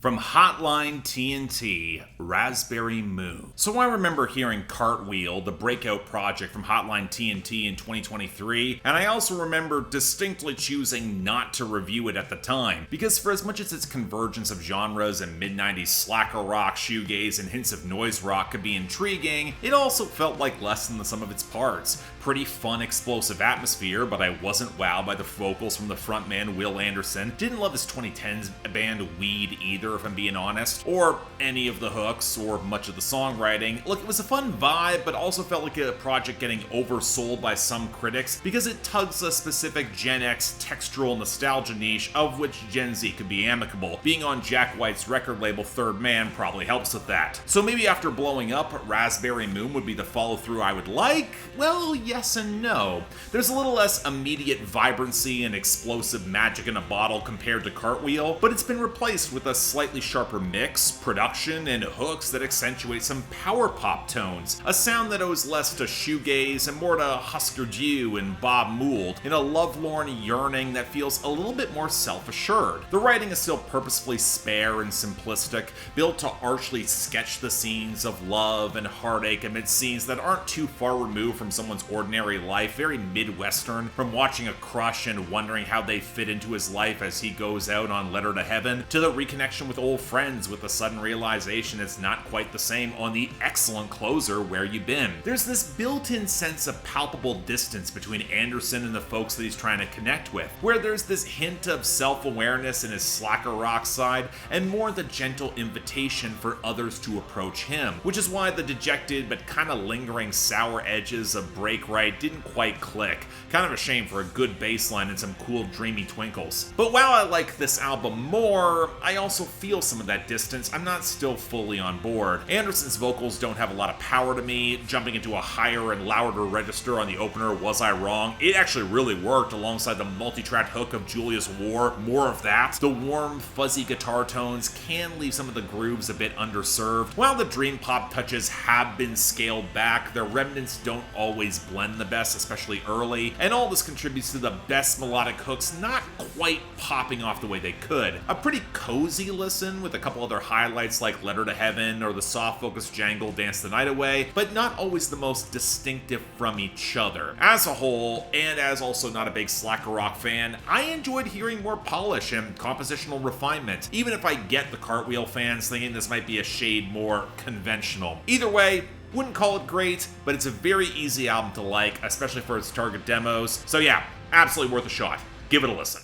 From Hotline TNT Raspberry Moon. So I remember hearing Cartwheel, the breakout project from Hotline TNT in 2023, and I also remember distinctly choosing not to review it at the time, because for as much as its convergence of genres and mid-90s slacker rock, shoegaze, and hints of noise rock could be intriguing, it also felt like less than the sum of its parts. Pretty fun, explosive atmosphere, but I wasn't wowed by the vocals from the frontman Will Anderson. Didn't love his 2010s band Weed either, if I'm being honest, or any of the hooks, or much of the songwriting. Look, it was a fun vibe, but also felt like a project getting oversold by some critics because it tugs a specific Gen X textural nostalgia niche of which Gen Z could be amicable. Being on Jack White's record label Third Man probably helps with that. So maybe after blowing up, Raspberry Moon would be the follow-through I would like? Well, yes and no. There's a little less immediate vibrancy and explosive magic in a bottle compared to Cartwheel, but it's been replaced with a slightly sharper mix, production, and hooks that accentuate some power pop tones, a sound that owes less to shoegaze and more to Husker Du and Bob Mould, in a lovelorn yearning that feels a little bit more self-assured. The writing is still purposefully spare and simplistic, built to archly sketch the scenes of love and heartache amid scenes that aren't too far removed from someone's ordinary life, very Midwestern, from watching a crush and wondering how they fit into his life as he goes out on Letter to Heaven, to the reconnection with old friends with the sudden realization it's not quite the same on the excellent closer Where You Been. There's this built-in sense of palpable distance between Anderson and the folks that he's trying to connect with, where there's this hint of self-awareness in his slacker rock side, and more the gentle invitation for others to approach him, which is why the dejected but kind of lingering sour edges of Break Right didn't quite click. Kind of a shame for a good bass line and some cool dreamy twinkles. But while I like this album more, I also feel some of that distance. I'm not still fully on board. Anderson's vocals don't have a lot of power to me. Jumping into a higher and louder register on the opener, Was I Wrong? It actually really worked alongside the multi-track hook of Julius War. More of that. The warm, fuzzy guitar tones can leave some of the grooves a bit underserved. While the dream pop touches have been scaled back, their remnants don't always blend the best, especially early, and all this contributes to the best melodic hooks not quite popping off the way they could. A pretty cozy listen with a couple other highlights like Letter to Heaven or the soft focus jangle Dance the Night Away, but not always the most distinctive from each other. As a whole, and as also not a big slacker rock fan, I enjoyed hearing more polish and compositional refinement, even if I get the Cartwheel fans thinking this might be a shade more conventional. Either way, wouldn't call it great, but it's a very easy album to like, especially for its target demos. So yeah, absolutely worth a shot. Give it a listen.